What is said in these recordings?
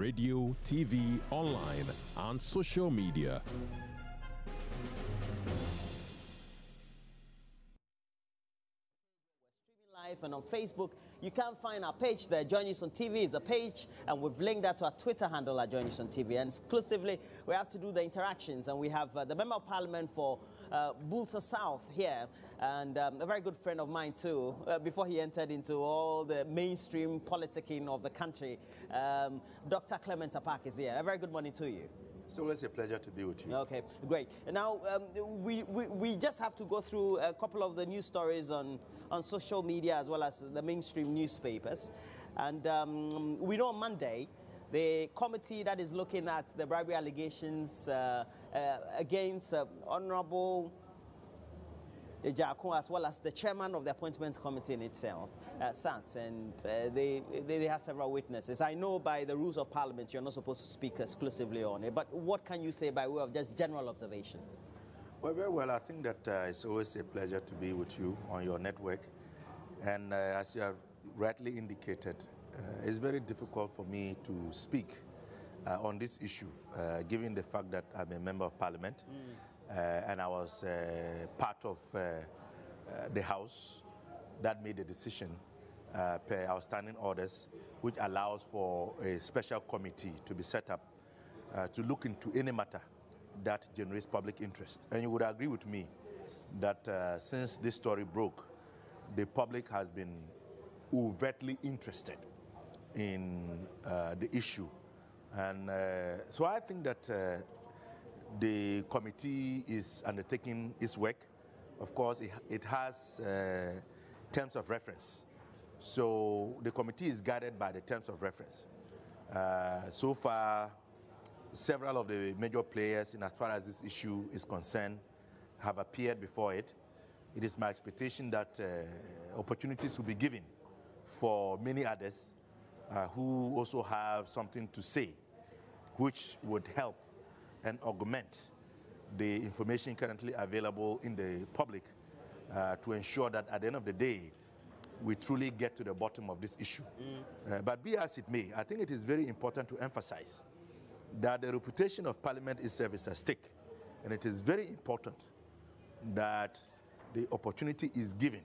radio, TV, online, and social media. And on Facebook, you can find our page there. Join Us on TV is a page, and we've linked that to our Twitter handle at Join Us on TV. And exclusively, we have to do the interactions, and we have the Member of Parliament for Bulsa South here, and a very good friend of mine too, before he entered into all the mainstream politicking of the country. Dr. Clement Apak is here. A very good morning to you. It's always a pleasure to be with you. Okay, great. Now, we just have to go through a couple of the news stories on social media as well as the mainstream newspapers. And we know on Monday, the committee that is looking at the bribery allegations against Honorable Ejaku, as well as the chairman of the appointments committee in itself, sat, and they have several witnesses. I know by the rules of parliament you're not supposed to speak exclusively on it, but what can you say by way of just general observation? Well, very well. I think that it's always a pleasure to be with you on your network. And as you have rightly indicated, it's very difficult for me to speak on this issue, given the fact that I'm a member of parliament. And I was part of the House that made the decision per our standing orders, which allows for a special committee to be set up to look into any matter that generates public interest. And you would agree with me that since this story broke, the public has been overtly interested in the issue. And so I think that the committee is undertaking its work. Of course, it has terms of reference. So the committee is guided by the terms of reference. So far, several of the major players, in as far as this issue is concerned, have appeared before it. It is my expectation that opportunities will be given for many others who also have something to say, which would help and augment the information currently available in the public to ensure that at the end of the day, we truly get to the bottom of this issue. But be as it may, I think it is very important to emphasize that the reputation of Parliament itself is at stake. And it is very important that the opportunity is given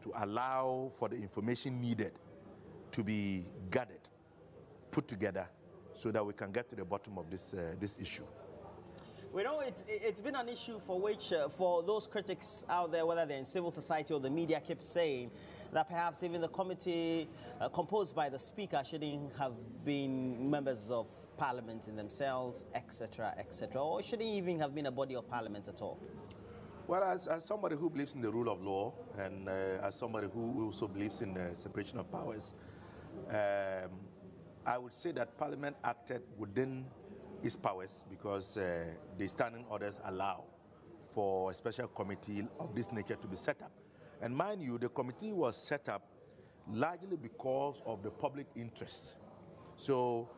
to allow for the information needed to be gathered, put together, so that we can get to the bottom of this issue. We know it's been an issue for which, for those critics out there, whether they're in civil society or the media, keep saying that perhaps even the committee composed by the Speaker shouldn't have been members of Parliament in themselves, etc., etc., or shouldn't even have been a body of Parliament at all. Well, as somebody who believes in the rule of law and as somebody who also believes in the separation of powers, I would say that Parliament acted within its powers because the standing orders allow for a special committee of this nature to be set up. And mind you, the committee was set up largely because of the public interest. So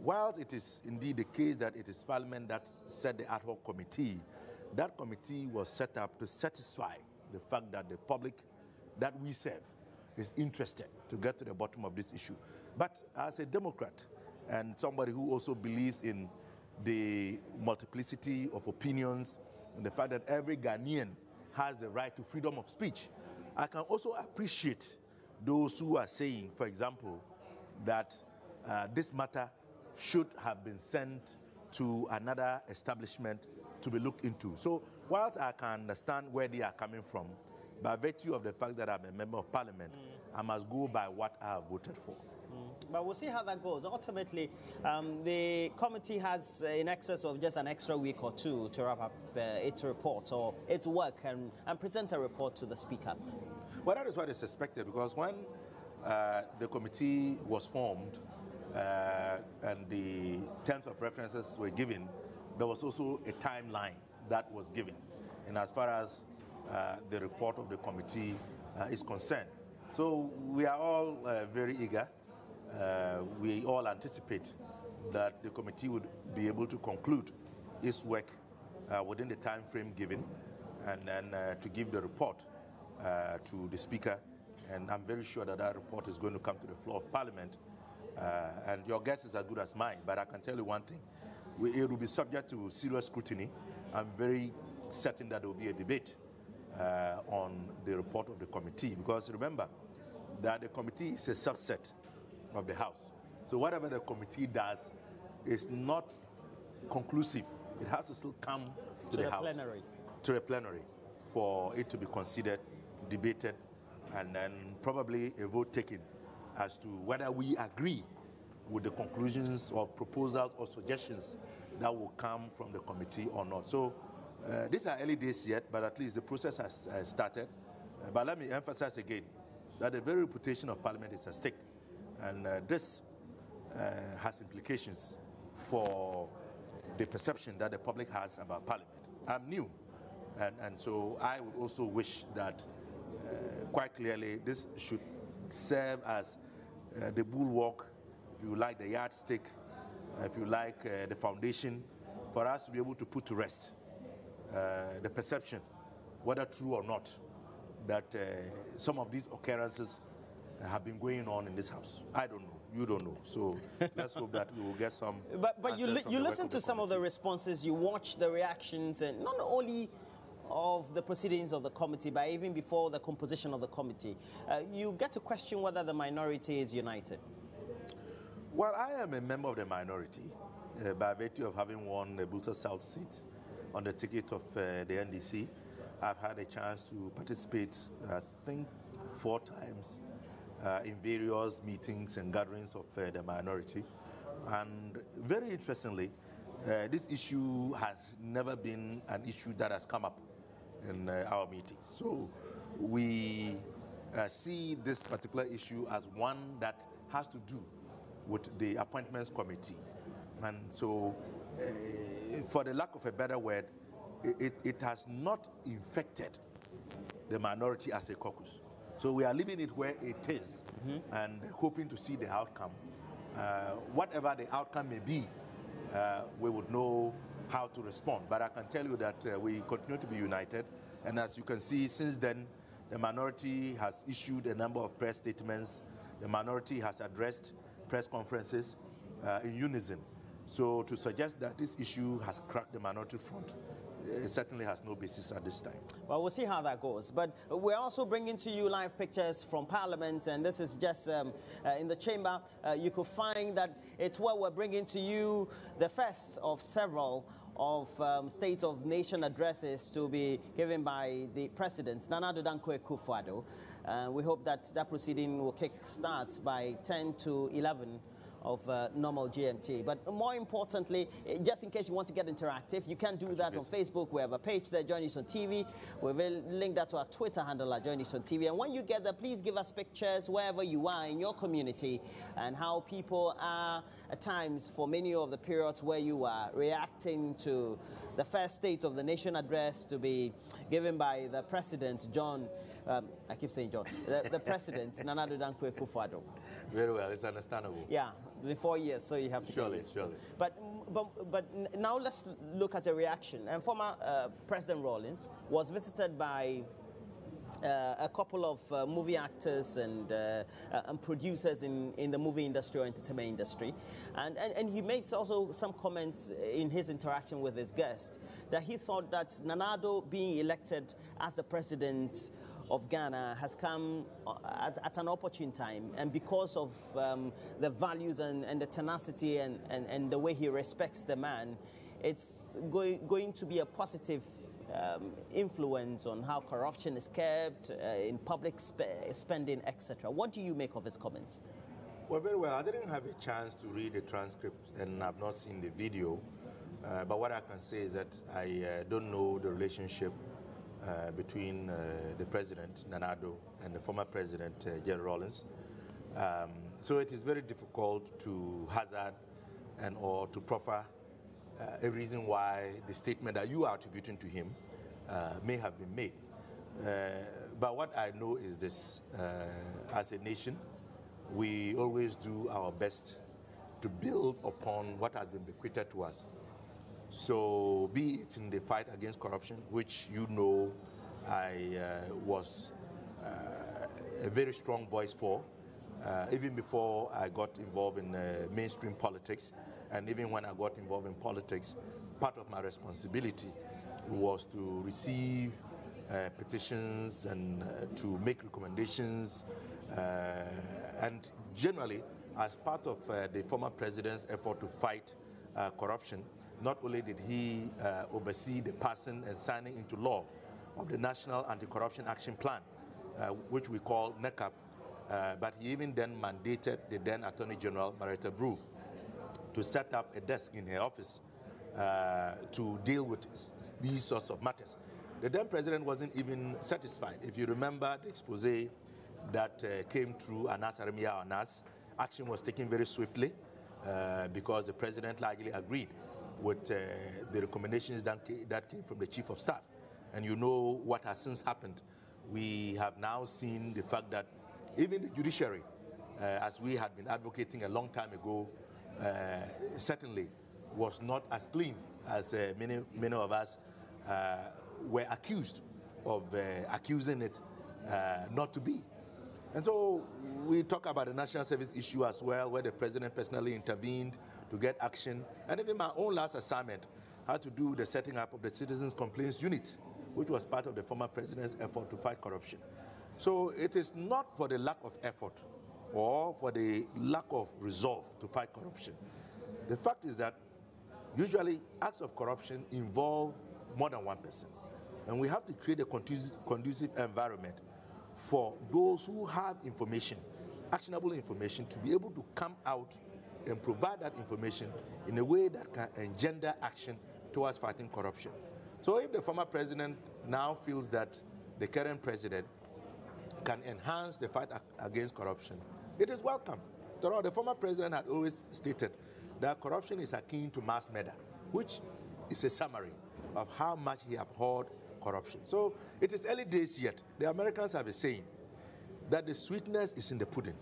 whilst it is indeed the case that it is Parliament that set the Ad Hoc Committee, that committee was set up to satisfy the fact that the public that we serve is interested to get to the bottom of this issue. But as a Democrat and somebody who also believes in the multiplicity of opinions and the fact that every Ghanaian has the right to freedom of speech, I can also appreciate those who are saying, for example, that this matter should have been sent to another establishment to be looked into. So whilst I can understand where they are coming from, by virtue of the fact that I'm a member of Parliament, I must go by what I have voted for. But we'll see how that goes. Ultimately, the committee has in excess of just an extra week or two to wrap up its report or its work and present a report to the Speaker. Well, that is what is expected, because when the committee was formed and the terms of references were given, there was also a timeline that was given. And as far as the report of the committee is concerned. So we are all very eager. We all anticipate that the committee would be able to conclude its work within the time frame given, and then to give the report to the Speaker. And I'm very sure that that report is going to come to the floor of Parliament And your guess is as good as mine, but I can tell you one thing. It will be subject to serious scrutiny. I'm very certain that there will be a debate on the report of the committee, because remember that the committee is a subset of the House. So whatever the committee does is not conclusive. It has to still come to the House, to the plenary, for it to be considered, debated, and then probably a vote taken as to whether we agree with the conclusions or proposals or suggestions that will come from the committee or not. So these are early days yet, but at least the process has started. But let me emphasize again that the very reputation of Parliament is at stake. And this has implications for the perception that the public has about Parliament. I'm new, and so I would also wish that quite clearly this should serve as the bulwark, if you like, the yardstick, if you like, the foundation, for us to be able to put to rest the perception, whether true or not, that some of these occurrences have been going on in this House. I don't know. You don't know. So let's hope that we will get some. But you listen to some of the responses, you watch the reactions, and not only of the proceedings of the committee, but even before the composition of the committee, you get to question whether the minority is united. Well, I am a member of the minority by virtue of having won the Busa South seat on the ticket of the NDC. I've had a chance to participate, I think, 4 times in various meetings and gatherings of the minority. And very interestingly, this issue has never been an issue that has come up in our meetings. So we see this particular issue as one that has to do with the appointments committee. And so, for the lack of a better word, it has not infected the minority as a caucus. So we are leaving it where it is, and hoping to see the outcome. Whatever the outcome may be, we would know how to respond. But I can tell you that we continue to be united. And as you can see, since then, the minority has issued a number of press statements. The minority has addressed press conferences in unison. So to suggest that this issue has cracked the minority front, it certainly has no basis at this time. Well, we'll see how that goes. But we're also bringing to you live pictures from Parliament, and this is just in the chamber. You could find that it's where we're bringing to you the first of several of State of Nation addresses to be given by the President, Nana Addo Akufo-Addo. We hope that that proceeding will kick start by 10 to 11 of normal GMT. But more importantly, just in case you want to get interactive, you can do that on Facebook. We have a page there, Join Us on TV. We've linked that to our Twitter handle at Join Us on TV. And when you get there, please give us pictures wherever you are in your community and how people are at times, for many of the periods where you are reacting to the first State of the Nation address to be given by the President, John, I keep saying John, the President, Nana Addo Akufo-Addo. Very well, it's understandable. Yeah, in 4 years, so you have to. Surely. But now let's look at a reaction. And former President Rawlings was visited by a couple of movie actors and producers in the movie industry or entertainment industry. And he made also some comments in his interaction with his guest that he thought that Nana Addo being elected as the president of Ghana has come at an opportune time, and because of the values and the tenacity and the way he respects the man, it's going to be a positive influence on how corruption is kept in public spending, etc. What do you make of his comments? Well, very well. I didn't have a chance to read the transcript and I've not seen the video, but what I can say is that I don't know the relationship between the president, Nana Addo, and the former president, Jerry Rawlings. So it is very difficult to hazard or to proffer a reason why the statement that you are attributing to him may have been made. But what I know is this: as a nation, we always do our best to build upon what has been bequeathed to us. So be it in the fight against corruption, which you know I was a very strong voice for, even before I got involved in mainstream politics, and even when I got involved in politics, part of my responsibility was to receive petitions and to make recommendations, and generally, as part of the former president's effort to fight corruption, not only did he oversee the passing and signing into law of the National Anti-Corruption Action Plan, which we call NECAP, but he even then mandated the then Attorney General, Marita Brew, to set up a desk in her office to deal with these sorts of matters. The then president wasn't even satisfied. If you remember the expose that came through Anas Aremia Anas, action was taken very swiftly because the president largely agreed with the recommendations that came from the chief of staff. And you know what has since happened. We have now seen the fact that even the judiciary, as we had been advocating a long time ago, certainly was not as clean as many of us were accused of accusing it not to be. And so we talk about the national service issue as well, where the president personally intervened to get action. And even my own last assignment had to do with the setting up of the Citizens Complaints Unit, which was part of the former president's effort to fight corruption. So it is not for the lack of effort or for the lack of resolve to fight corruption. The fact is that usually acts of corruption involve more than one person. And we have to create a conducive environment for those who have information, actionable information, to be able to come out and provide that information in a way that can engender action towards fighting corruption. So if the former president now feels that the current president can enhance the fight against corruption, it is welcome. After all, the former president had always stated that corruption is akin to mass murder, which is a summary of how much he abhorred corruption. So it is early days yet. The Americans have a saying that the sweetness is in the pudding.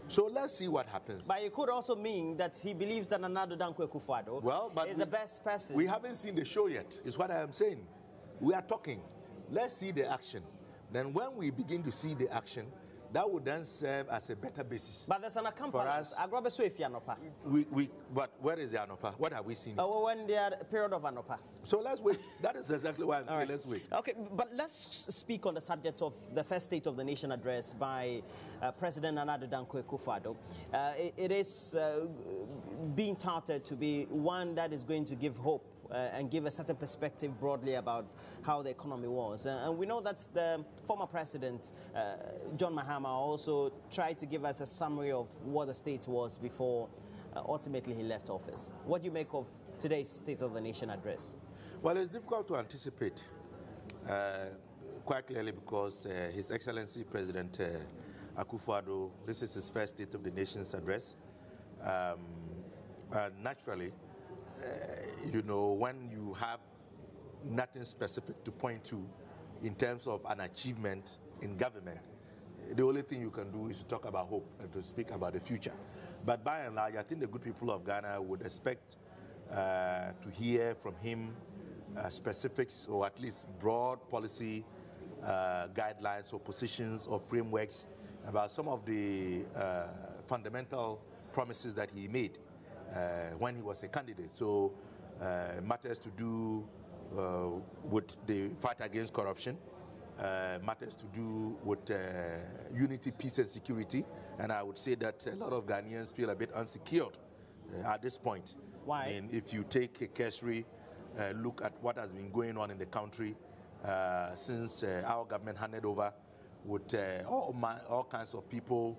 So let's see what happens. But it could also mean that he believes that Nana Addo Dankwa Akufo-Addo is the best person. We haven't seen the show yet, is what I am saying. We are talking. Let's see the action. Then when we begin to see the action, that would then serve as a better basis. But there's an accompaniment. But where is the Anopa? What have we seen? When they are period of Anopa. So let's wait. That is exactly why I'm saying let's wait. Okay, but let's speak on the subject of the first State of the Nation address by President Nana Addo Dankwa Akufo-Addo. It is being touted to be one that is going to give hope and give a certain perspective broadly about how the economy was. And we know that the former president, John Mahama, also tried to give us a summary of what the state was before ultimately he left office. What do you make of today's State of the Nation address? Well, it's difficult to anticipate quite clearly because His Excellency President Akufo-Addo, this is his first State of the Nation's address. Naturally, you know, when you have nothing specific to point to in terms of an achievement in government, the only thing you can do is to talk about hope and to speak about the future. But by and large, I think the good people of Ghana would expect to hear from him specifics or at least broad policy guidelines or positions or frameworks about some of the fundamental promises that he made when he was a candidate. So matters to do with the fight against corruption, matters to do with unity, peace and security. And I would say that a lot of Ghanaians feel a bit unsecured at this point. Why? I mean, if you take a cursory look at what has been going on in the country since our government handed over with all kinds of people,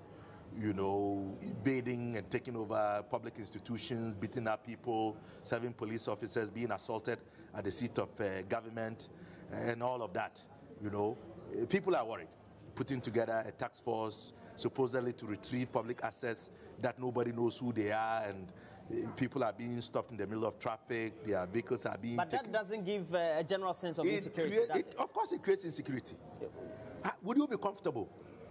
you know, invading and taking over public institutions, beating up people, serving police officers, being assaulted at the seat of government, and all of that. You know, people are worried. Putting together a task force supposedly to retrieve public assets that nobody knows who they are, and people are being stopped in the middle of traffic, their vehicles are being taken. That doesn't give a general sense of insecurity, does it? Of course it creates insecurity. Would you be comfortable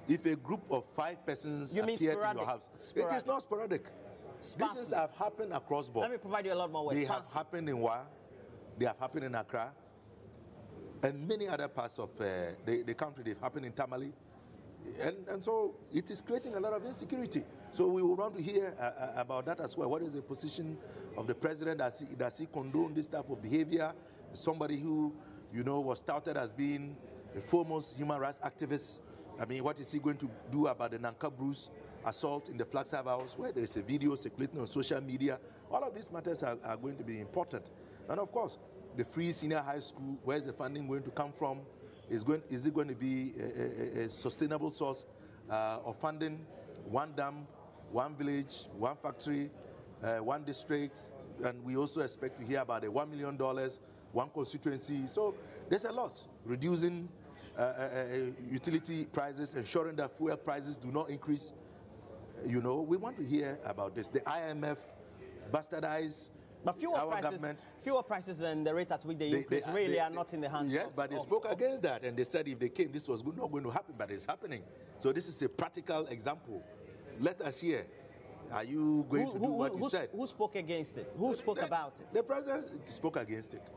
if a group of 5 persons appeared in your house? Sporadic. It is not sporadic. Sparsely. These have happened across board. Let me provide you a lot more ways. They have happened in Wa, they have happened in Accra, and many other parts of the country. They've happened in Tamale, And so it is creating a lot of insecurity. So we will want to hear about that as well. What is the position of the president? Does he condone this type of behavior? Somebody who, was touted as being a foremost human rights activist. I mean, what is he going to do about the Nanka Bruce assault in the Flagstaff House, where there is a video circulating on social media? All of these matters are going to be important. And of course, the free senior high school, where's the funding going to come from? Is it going to be a sustainable source of funding? One dam, one village, one factory, one district, and we also expect to hear about the $1 million, one constituency. So there's a lot. Reducing utility prices, ensuring that fuel prices do not increase. We want to hear about this. The IMF bastardized but fewer prices than the rate at which they increase really are not in the hands of... but they spoke against that, and they said if they came, this was not going to happen, but it's happening. So this is a practical example. Let us hear. Are you going to do what you said? Who spoke against it? Who spoke about it? The president spoke against it.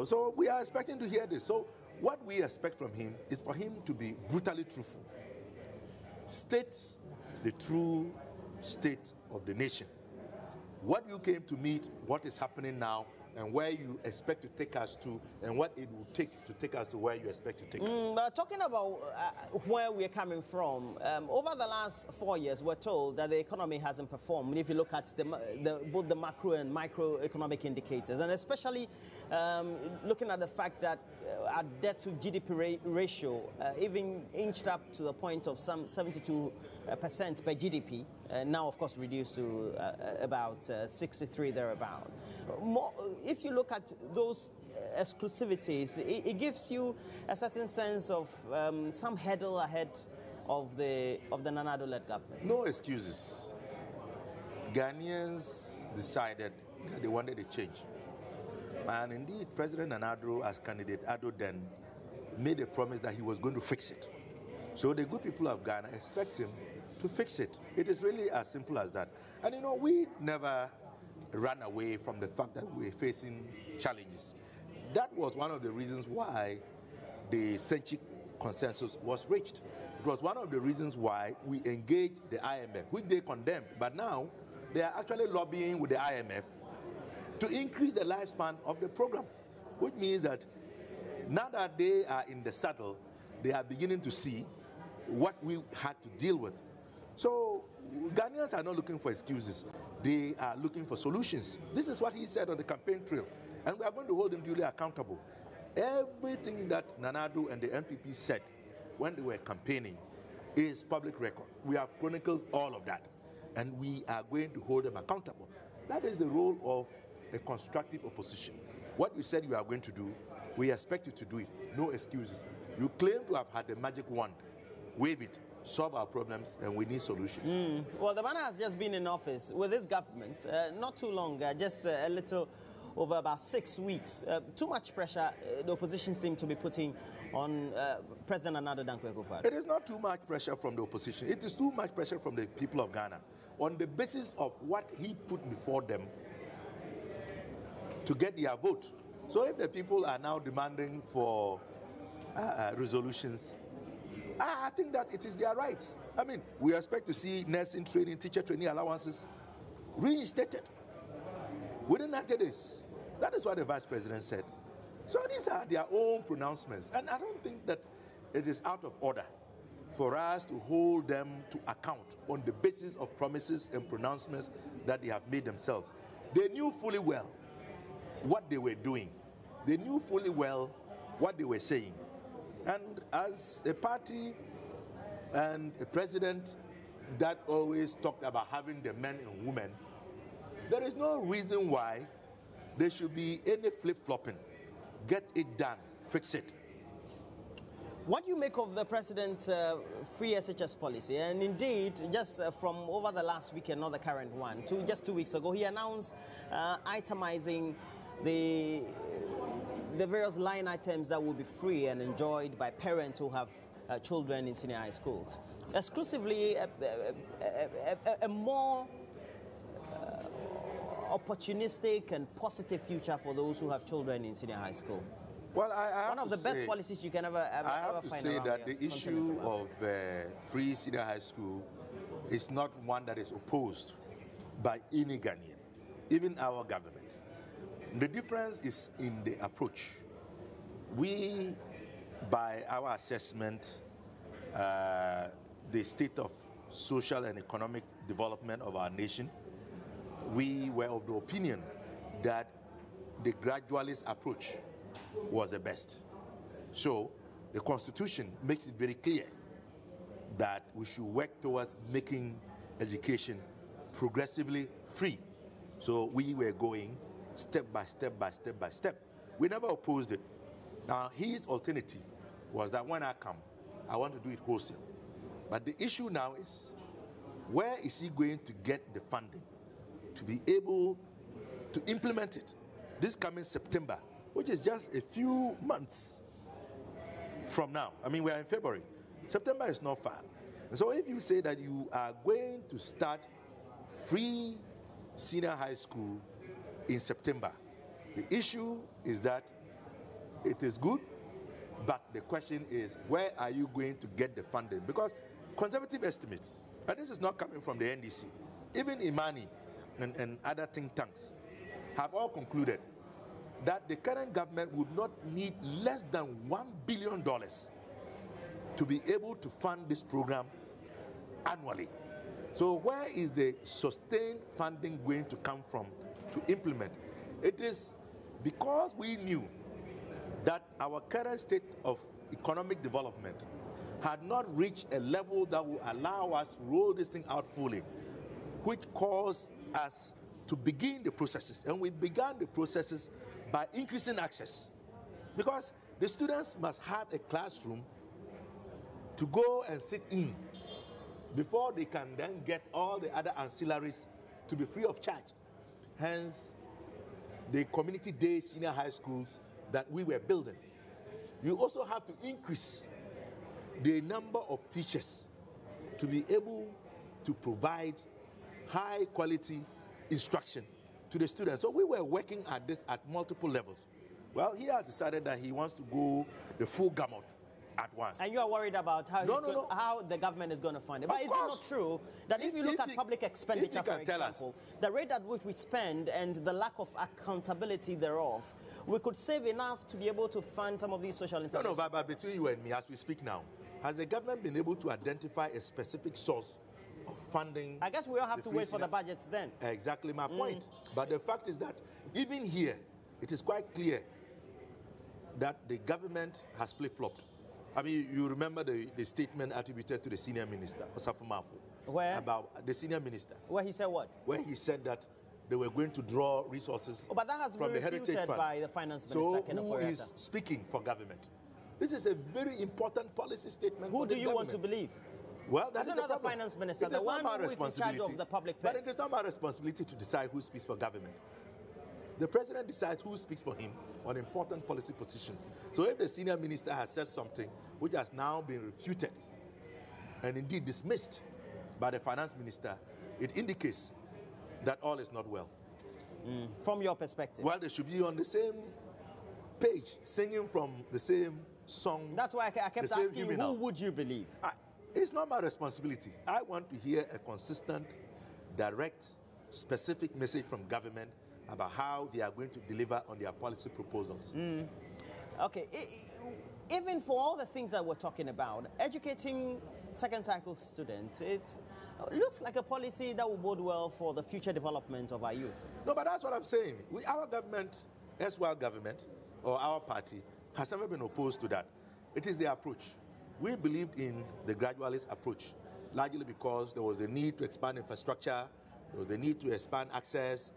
So we are expecting to hear this. So what we expect from him is for him to be brutally truthful. State the true state of the nation. What you came to meet, what is happening now, and where you expect to take us to, and what it will take to take us to where you expect to take us. But talking about where we're coming from, over the last 4 years, we're told that the economy hasn't performed. If you look at both the macro and microeconomic indicators, and especially looking at the fact that our debt to GDP ratio even inched up to the point of some 72% per GDP, now of course reduced to about 63 thereabout. If you look at those exclusivities, it gives you a certain sense of some hurdle ahead of the Nana Addo-led government. No excuses. Ghanaians decided that they wanted a change. And indeed, President Nana Addo, as candidate Addo then, made a promise that he was going to fix it. So the good people of Ghana expect him to fix it. It is really as simple as that. And we never ran away from the fact that we're facing challenges. That was one of the reasons why the Senchi consensus was reached. It was one of the reasons why we engaged the IMF, which they condemned. But now they are actually lobbying with the IMF to increase the lifespan of the program, which means that now that they are in the saddle, they are beginning to see what we had to deal with. So Ghanaians are not looking for excuses. They are looking for solutions. This is what he said on the campaign trail, and we are going to hold him duly accountable. Everything that Nana Addo and the MPP said when they were campaigning is public record. We have chronicled all of that, and we are going to hold them accountable. That is the role of a constructive opposition. What you said you are going to do, we expect you to do it. No excuses. You claim to have had the magic wand. Wave it. Solve our problems, and we need solutions. Well, the man has just been in office with this government, not too long, just a little over about 6 weeks. Too much pressure the opposition seemed to be putting on President Nana Addo Akufo-Addo. It is not too much pressure from the opposition. It is too much pressure from the people of Ghana on the basis of what he put before them to get their vote. So if the people are now demanding for resolutions, I think that it is their right. I mean, we expect to see nursing training, teacher training allowances reinstated within 90 days. That is what the Vice President said. So these are their own pronouncements. And I don't think that it is out of order for us to hold them to account on the basis of promises and pronouncements that they have made themselves. They knew fully well what they were doing. They knew fully well what they were saying. And as a party and a president that always talked about having the men and women, there is no reason why there should be any flip-flopping. Get it done. Fix it. What do you make of the president's free SHS policy? And indeed, just from over the last weekend, not the current one, just 2 weeks ago, he announced itemizing the various line items that will be free and enjoyed by parents who have children in senior high schools. Exclusively a more opportunistic and positive future for those who have children in senior high school. Well, I have one of the best policies you can ever find. I have to say that the issue of free senior high school is not one that is opposed by any Ghanaian, even our government. The difference is in the approach. We, by our assessment, the state of social and economic development of our nation, we were of the opinion that the gradualist approach was the best. So the Constitution makes it very clear that we should work towards making education progressively free. So we were going step by step by step by step. We never opposed it. Now his alternative was that when I come, I want to do it wholesale. But the issue now is, where is he going to get the funding to be able to implement it? This coming September, which is just a few months from now. I mean, we are in February. September is not far. And so if you say that you are going to start free senior high school in September, the issue is that it is good, but the question is, where are you going to get the funding? Because conservative estimates, and this is not coming from the NDC, even Imani and other think tanks have all concluded that the current government would not need less than $1 billion to be able to fund this program annually. So where is the sustained funding going to come from to implement? It is because we knew that our current state of economic development had not reached a level that will allow us to roll this thing out fully, which caused us to begin the processes. And we began the processes by increasing access, because the students must have a classroom to go and sit in before they can then get all the other ancillaries to be free of charge. Hence, the community day senior high schools that we were building. You also have to increase the number of teachers to be able to provide high quality instruction to the students. So we were working at this at multiple levels. Well, he has decided that he wants to go the full gamut at once. And you are worried about how, how the government is going to fund it. But is it not true that if you look at public expenditure, for example, the rate at which we spend and the lack of accountability thereof, we could save enough to be able to fund some of these social interventions? No, but between you and me, as we speak now, has the government been able to identify a specific source of funding? I guess we all have to wait for the budgets then. Exactly my point. But the fact is that even here, it is quite clear that the government has flip-flopped. I mean, you remember the statement attributed to the senior minister, Osafo Maafo. Where? About the senior minister. Where he said what? Where he said that they were going to draw resources but that has from been the Heritage Fund. by the finance minister. So who is speaking for government? This is a very important policy statement. Who do you want to believe? Well, that's another finance minister, the one who is in charge of the public purse. But it is not my responsibility to decide who speaks for government. The president decides who speaks for him on important policy positions. So if the senior minister has said something which has now been refuted and indeed dismissed by the finance minister, it indicates that all is not well. From your perspective? Well, they should be on the same page, singing from the same song. That's why I kept asking you, who would you believe? It's not my responsibility. I want to hear a consistent, direct, specific message from government about how they are going to deliver on their policy proposals. Okay, even for all the things that we're talking about, educating second cycle students, it looks like a policy that will bode well for the future development of our youth. No, but that's what I'm saying. Our government, SWAL government, or our party, has never been opposed to that. It is the approach. We believed in the gradualist approach, largely because there was a need to expand infrastructure, there was a need to expand access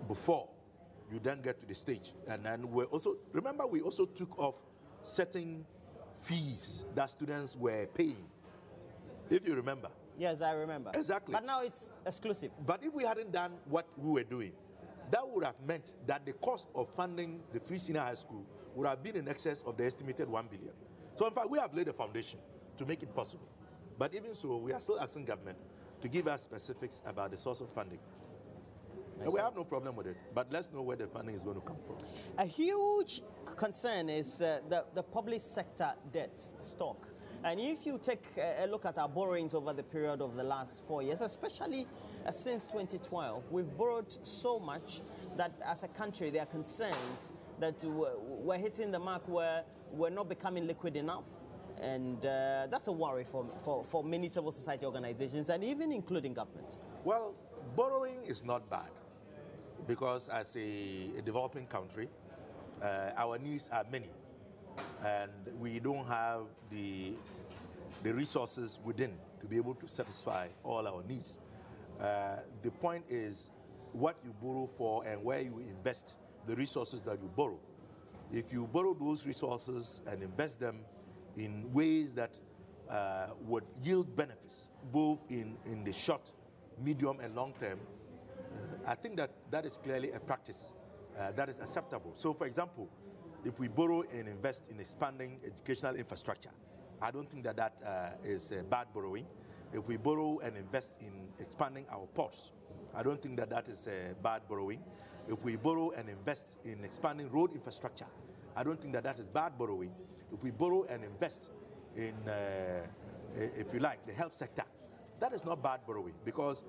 before you then get to the stage. And then we also, remember, we also took off certain fees that students were paying, if you remember. Yes, I remember. Exactly. But now it's exclusive. But if we hadn't done what we were doing, that would have meant that the cost of funding the free senior high school would have been in excess of the estimated $1 billion. So in fact, we have laid a foundation to make it possible. But even so, we are still asking government to give us specifics about the source of funding. And we have no problem with it, but let's know where the funding is going to come from. A huge concern is the public sector debt stock. And if you take a look at our borrowings over the period of the last 4 years, especially since 2012, we've borrowed so much that as a country there are concerns that we're hitting the mark where we're not becoming liquid enough. And that's a worry for many civil society organizations and even including government. Well, borrowing is not bad because as a developing country, our needs are many and we don't have the resources within to be able to satisfy all our needs. The point is what you borrow for and where you invest the resources that you borrow. If you borrow those resources and invest them in ways that would yield benefits, both in the short, medium, and long term, I think that is clearly a practice that is acceptable. So, for example, if we borrow and invest in expanding educational infrastructure, I don't think that is bad borrowing. If we borrow and invest in expanding our ports, I don't think that is bad borrowing. If we borrow and invest in expanding road infrastructure, I don't think that is bad borrowing. If we borrow and invest in, if you like, the health sector, that is not bad borrowing, because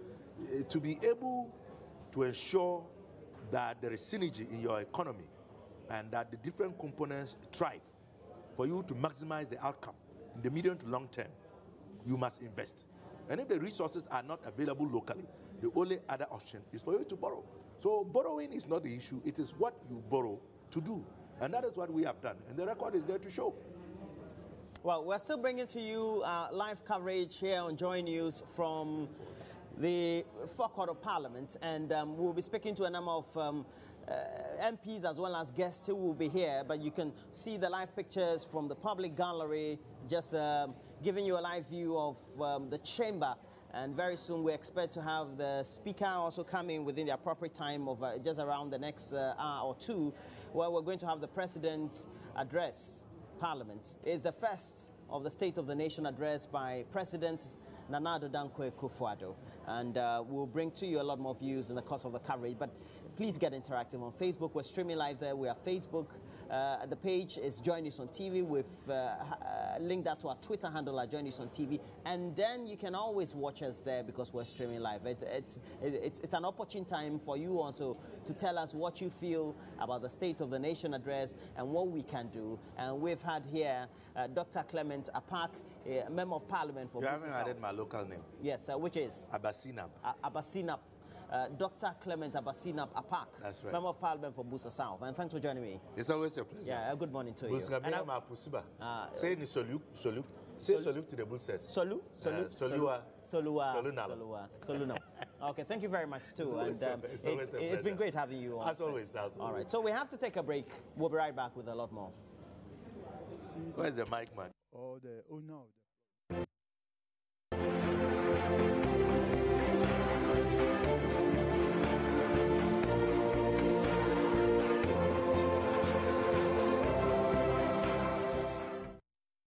to be able to ensure that there is synergy in your economy and that the different components thrive, for you to maximize the outcome in the medium to long term, you must invest. And if the resources are not available locally, the only other option is for you to borrow. So borrowing is not the issue, it is what you borrow to do. And that is what we have done. And the record is there to show. Well, we're still bringing to you live coverage here on Joy News from the forecourt of Parliament. And we'll be speaking to a number of MPs as well as guests who will be here. But you can see the live pictures from the public gallery, just giving you a live view of the chamber. And very soon we expect to have the speaker also coming within the appropriate time of just around the next hour or two, where we're going to have the President address Parliament. It's the first of the State of the Nation address by President Akufo-Addo. And we'll bring to you a lot more views in the course of the coverage. But please get interactive on Facebook. We're streaming live there. We are Facebook. The page is Joy News on TV. We've linked that to our Twitter handle at Joy News on TV. And then you can always watch us there because we're streaming live. It's an opportune time for you also to tell us what you feel about the State of the Nation address and what we can do. And we've had here Dr. Clement Apak, a Member of Parliament for Busa South. You haven't added my local name. Yes, which is? Abasinab. Abasinab. Dr. Clement Abasinab Apak, that's right. Member of Parliament for Busa South. And thanks for joining me. It's always a pleasure. Yeah, good morning to you. Say salute to the Busas. Soluna. Okay, thank you very much too. It's been great having you on. As always. All right, so we have to take a break. We'll be right back with a lot more. Where's the mic, man? Or the owner of the